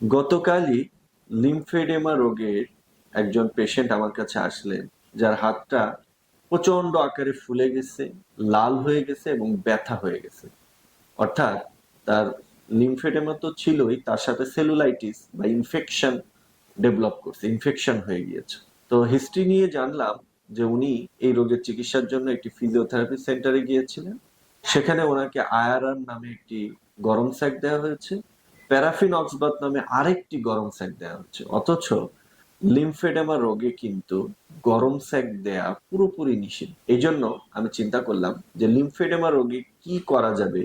গতকালই লিম্ফেডেমা রোগের একজন পেশেন্ট আমার কাছে আসলেন, যার হাতটা প্রচন্ড আকারে ফুলে গেছে, লাল হয়ে গেছে এবং ব্যথা হয়ে গেছে। অর্থাৎ তার লিম্ফেডেমা তো ছিলই, তার সাথে সেলুলাইটিস বা ইনফেকশন ডেভেলপ করছে, ইনফেকশন হয়ে গিয়েছে। তো হিস্ট্রি নিয়ে জানলাম যে উনি এই রোগের চিকিৎসার জন্য একটি ফিজিওথেরাপি সেন্টারে গিয়েছিলেন। সেখানে ওনাকে আয়ারান নামে একটি গরম স্যাক দেওয়া হয়েছে, প্যারাফিন অক্সবাত নামে আরেকটি গরম স্যাক দেওয়া হচ্ছে। অথচ লিম্ফেডেমা রোগে কিন্তু গরম স্যাক দেয়া পুরোপুরি নিষেধ। এই জন্য আমি চিন্তা করলাম যে লিম্ফেডেমা রোগে কি করা যাবে,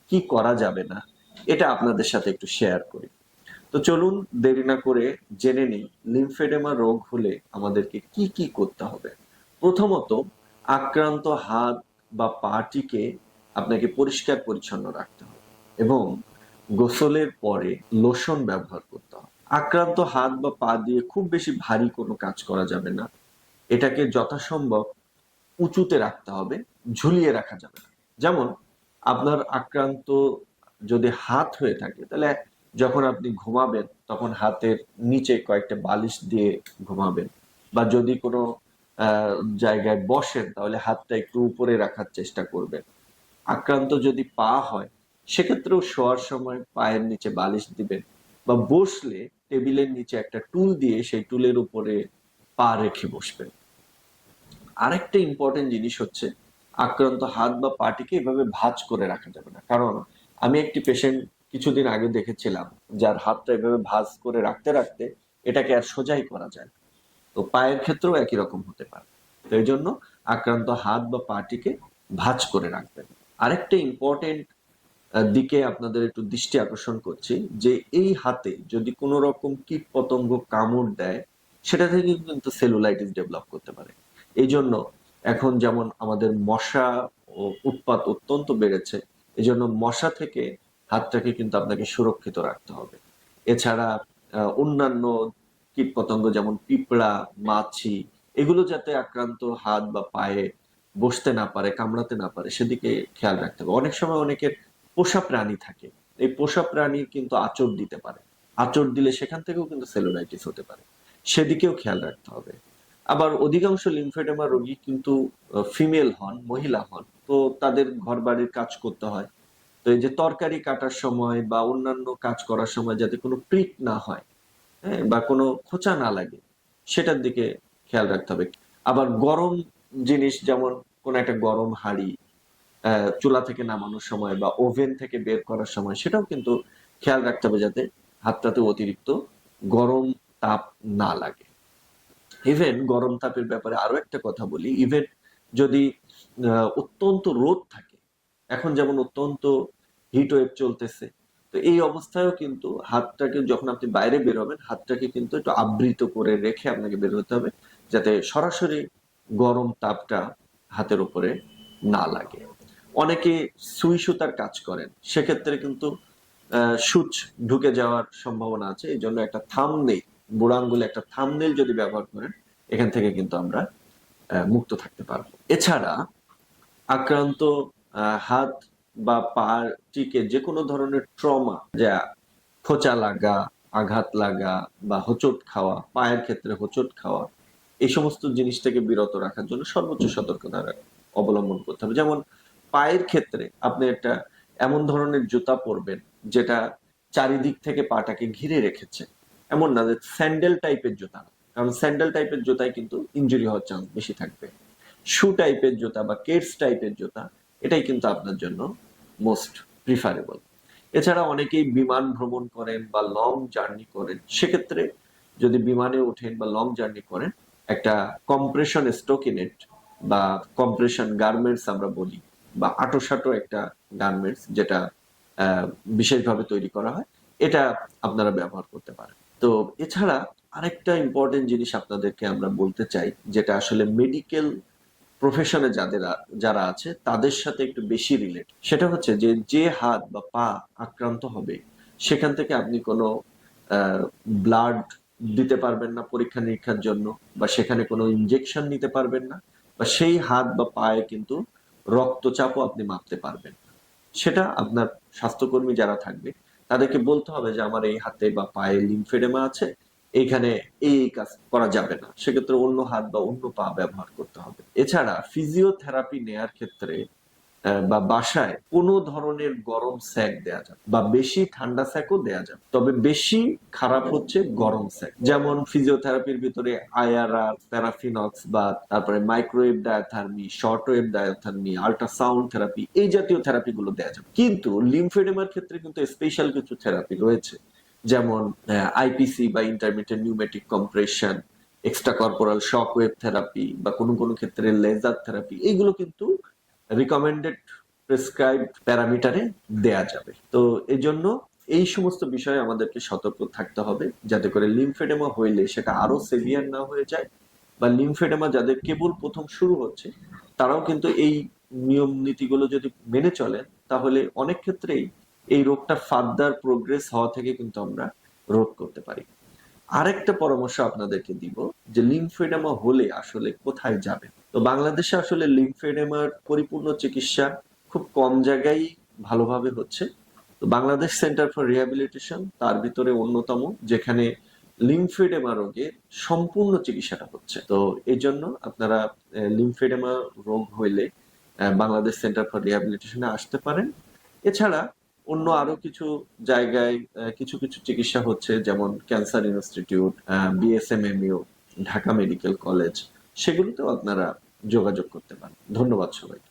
কি করা যাবে না, এটা আপনাদের সাথে একটু শেয়ার করি। তো চলুন দেরি না করে জেনে নিই লিম্ফেডেমা রোগ হলে আমাদেরকে কি কি করতে হবে। প্রথমত, আক্রান্ত হাত বা পাটিকে আপনাকে পরিষ্কার পরিচ্ছন্ন রাখতে হবে এবং গোসলের পরে লোশন ব্যবহার করতে হবে। আক্রান্ত হাত বা পা দিয়ে খুব বেশি ভারী কোনো কাজ করা যাবে না। এটাকে যথাসম্ভব উঁচুতে রাখতে হবে, ঝুলিয়ে রাখা যাবে না। যেমন আপনার আক্রান্ত যদি হাত হয়ে থাকে, তাহলে যখন আপনি ঘুমাবেন তখন হাতের নিচে কয়েকটা বালিশ দিয়ে ঘুমাবেন। বা যদি কোনো জায়গায় বসেন তাহলে হাতটা একটু উপরে রাখার চেষ্টা করবেন। আক্রান্ত যদি পা হয়, সেক্ষেত্রেও শোয়ার সময় পায়ের নিচে বালিশ দিবেন, বা বসলে টেবিলের নিচে একটা টুল দিয়ে সেই টুলের উপরে পা রেখে বসবেন। আরেকটা ইম্পর্টেন্ট জিনিস হচ্ছে, আক্রান্ত হাত বা পাটিকে এভাবে ভাঁজ করে রাখা যাবে না। কারণ আমি একটি পেশেন্ট কিছুদিন আগে দেখেছিলাম, যার হাতটা এভাবে ভাঁজ করে রাখতে রাখতে এটাকে আর সোজাই করা যায় না। তো পায়ের ক্ষেত্রেও একই রকম হতে পারে। তো এই জন্য আক্রান্ত হাত বা পাটিকে ভাঁজ করে রাখবেন। আরেকটা ইম্পর্টেন্ট দিকে আপনাদের একটু দৃষ্টি আকর্ষণ করছি, যে এই হাতে যদি কোনো রকম কীট পতঙ্গ কামড় দেয়, সেটা থেকে কিন্তু সেলুলাইটিস ডেভেলপ করতে পারে। এই জন্য এখন যেমন আমাদের মশা ও উৎপাত অত্যন্ত বেড়েছে, এই জন্য মশা থেকে হাতটাকে কিন্তু আপনাকে সুরক্ষিত রাখতে হবে। এছাড়া অন্যান্য কীট পতঙ্গ যেমন পিঁপড়া, মাছি, এগুলো যাতে আক্রান্ত হাত বা পায়ে বসতে না পারে, কামড়াতে না পারে, সেদিকে খেয়াল রাখতে হবে। অনেক সময় অনেকের পোষা প্রাণী থাকে, এই পোষা প্রাণীর কিন্তু আঁচড় দিতে পারে, আঁচড় দিলে সেখান থেকেও কিন্তু সেলুলাইটিস হতে পারে, সেদিকেও খেয়াল রাখতে হবে। আবার অধিকাংশ লিম্ফেডেমা রোগী কিন্তু ফিমেল হন, মহিলা হন, তো তাদের ঘর বাড়ির কাজ করতে হয়। তো এই যে তরকারি কাটার সময় বা অন্যান্য কাজ করার সময় যাতে কোনো প্রিক না হয়, হ্যাঁ, বা কোনো খোঁচা না লাগে, সেটার দিকে খেয়াল রাখতে হবে। আবার গরম জিনিস, যেমন কোন একটা গরম হাঁড়ি চুলা থেকে নামানোর সময় বা ওভেন থেকে বের করার সময়, সেটাও কিন্তু খেয়াল রাখতে হবে যাতে হাতটাতে অতিরিক্ত গরম তাপ না লাগে। ইভেন গরম তাপের ব্যাপারে আরো একটা কথা বলি, ইভেন যদি অত্যন্ত রোদ থাকে, এখন যেমন অত্যন্ত হিট ওয়েভ চলতেছে, তো এই অবস্থায়ও কিন্তু হাতটাকে যখন আপনি বাইরে বের হবেন, হাতটাকে কিন্তু একটু আবৃত করে রেখে আপনাকে বের হতে হবে, যাতে সরাসরি গরম তাপটা হাতের উপরে না লাগে। অনেকে সুই সুতার কাজ করেন, সেক্ষেত্রে কিন্তু সূচ ঢুকে যাওয়ার সম্ভাবনা আছে। এই জন্য একটা থাম্বনেইল, বুড়ো আঙ্গুলে একটা থাম্বনেইল যদি ব্যবহার করেন, এখান থেকে কিন্তু আমরা মুক্ত থাকতে পারবো। এছাড়া আক্রান্ত হাত বা পাটিকে যে কোনো ধরনের ট্রমা, যা খোঁচা লাগা, আঘাত লাগা বা হোঁচট খাওয়া, পায়ের ক্ষেত্রে হোঁচট খাওয়া, এই সমস্ত জিনিস থেকে বিরত রাখার জন্য সর্বোচ্চ সতর্কতা অবলম্বন করতে হবে। যেমন পায়ের ক্ষেত্রে আপনি একটা এমন ধরনের জুতা পরবেন যেটা চারিদিক থেকে পাটাকে ঘিরে রেখেছে, এমন না যে স্যান্ডেল টাইপের জুতা না। কারণ স্যান্ডেল টাইপের জুতায় কিন্তু ইনজুরি হওয়ার চান্স বেশি থাকবে। শু টাইপের জুতা বা কেটস টাইপের জুতা, এটাই কিন্তু আপনার জন্য মোস্ট প্রিফারেবল। এছাড়া অনেকেই বিমান ভ্রমণ করেন বা লং জার্নি করেন, সেক্ষেত্রে যদি বিমানে ওঠেন বা লং জার্নি করেন, একটা কম্প্রেশন স্টোকিনেট বা কম্প্রেশন গার্মেন্টস আমরা বলি, বা আঁটো একটা গার্মেন্টস, যেটা বিশেষভাবে তৈরি করা হয়, এটা আপনারা ব্যবহার করতে পারেন। তো এছাড়া আরেকটা ইম্পর্টেন্ট জিনিস আপনাদেরকে আমরা বলতে চাই, যেটা আসলে মেডিকেল প্রফেশনে যারা আছে তাদের সাথে একটু বেশি রিলেট, সেটা হচ্ছে যে যে হাত বা পা আক্রান্ত হবে, সেখান থেকে আপনি কোনো ব্লাড দিতে পারবেন না পরীক্ষা নিরীক্ষার জন্য, বা সেখানে কোনো ইনজেকশন নিতে পারবেন না, বা সেই হাত বা পায়ে কিন্তু রক্তচাপও আপনি মাপতে পারবেন না। সেটা আপনার স্বাস্থ্যকর্মী যারা থাকবে তাদেরকে বলতে হবে যে আমার এই হাতে বা পায়ে লিমফেডেমা আছে, এইখানে এই কাজ করা যাবে না, সেক্ষেত্রে অন্য হাত বা অন্য পা ব্যবহার করতে হবে। এছাড়া ফিজিওথেরাপি নেয়ার ক্ষেত্রে বা বাসায় কোনো ধরনের গরম স্যাক দেয়া যাবে বা বেশি ঠান্ডা স্যাকও দেয়া যাবে, তবে বেশি খারাপ হচ্ছে গরম স্যাক। যেমন ফিজিওথেরাপির ভিতরে আইআরআর, প্যারাফিনক্স বা তারপরে microwave diathermy, short wave diathermy, ultrasound therapy, এই জাতীয় থেরাপি গুলো দেয়া যাবে। কিন্তু লিমফেডেমার ক্ষেত্রে কিন্তু স্পেশাল কিছু থেরাপি রয়েছে, যেমন আইপিসি বা intermittent pneumatic compression, extra corporal shock wave therapy বা কোনো কোনো ক্ষেত্রে লেজার থেরাপি, এইগুলো কিন্তু রিকমেন্ডেড প্রেসক্রাইবড প্যারামিটারে দেয়া যাবে। তো এই জন্য এই সমস্ত বিষয়ে আমাদেরকে সতর্ক থাকতে হবে, যাতে করে লিমফেডেমা হইলে সেটা আরো সেভিয়ার না হয়ে যায়, বা লিমফেডেমা যাদের কেবল প্রথম শুরু হচ্ছে তারাও কিন্তু এই নিয়ম নীতিগুলো যদি মেনে চলেন, তাহলে অনেক ক্ষেত্রেই এই রোগটা ফার্দার প্রোগ্রেস হওয়া থেকে কিন্তু আমরা রোধ করতে পারি। আরেকটা পরামর্শ আপনাদেরকে দিব যে লিমফেডেমা হলে আসলে কোথায় যাবেন। তো বাংলাদেশে আসলে লিমফেডেমার পরিপূর্ণ চিকিৎসা খুব কম জায়গায় ভালোভাবে হচ্ছে। তো বাংলাদেশ সেন্টার ফর রিহ্যাবিলিটেশন তার ভিতরে অন্যতম, যেখানে লিমফেডেমা রোগের সম্পূর্ণ চিকিৎসাটা হচ্ছে। তো এই জন্য আপনারা লিমফেডেমা রোগ হইলে বাংলাদেশ সেন্টার ফর রিহ্যাবিলিটেশনে আসতে পারেন। এছাড়া অন্য আরো কিছু জায়গায় কিছু কিছু চিকিৎসা হচ্ছে, যেমন cancer institute, BSMMU, Dhaka medical college, সেগুলোতেও আপনারা যোগাযোগ করতে পারেন। ধন্যবাদ সবাইকে।